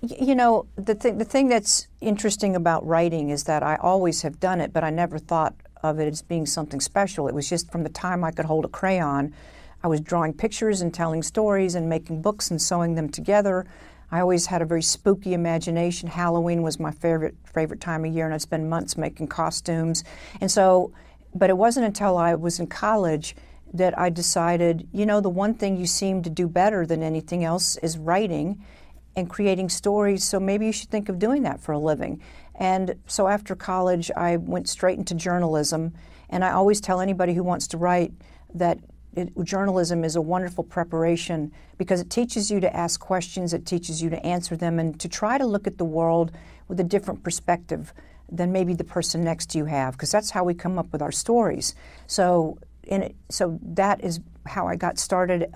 You know, the thing that's interesting about writing is that I always have done it, but I never thought of it as being something special. It was just from the time I could hold a crayon, I was drawing pictures and telling stories and making books and sewing them together. I always had a very spooky imagination. Halloween was my favorite time of year, and I'd spend months making costumes. And so, but it wasn't until I was in college that I decided, you know, the one thing you seem to do better than anything else is writing and creating stories, so maybe you should think of doing that for a living. And so after college, I went straight into journalism, and I always tell anybody who wants to write that journalism is a wonderful preparation because it teaches you to ask questions, it teaches you to answer them, and to try to look at the world with a different perspective than maybe the person next to you have, because that's how we come up with our stories. So that is how I got started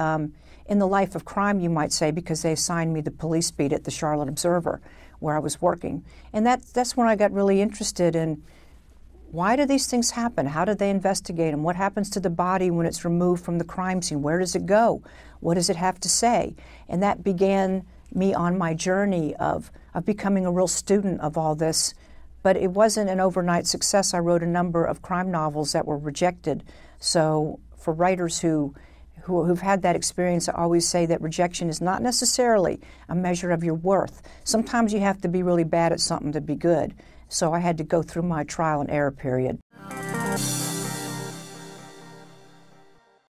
in the life of crime, you might say, because they assigned me the police beat at the Charlotte Observer, where I was working. And that's when I got really interested in why do these things happen? How do they investigate them? What happens to the body when it's removed from the crime scene? Where does it go? What does it have to say? And that began me on my journey of becoming a real student of all this. But it wasn't an overnight success. I wrote a number of crime novels that were rejected. So for writers who've had that experience, I always say that rejection is not necessarily a measure of your worth. Sometimes you have to be really bad at something to be good. So I had to go through my trial and error period.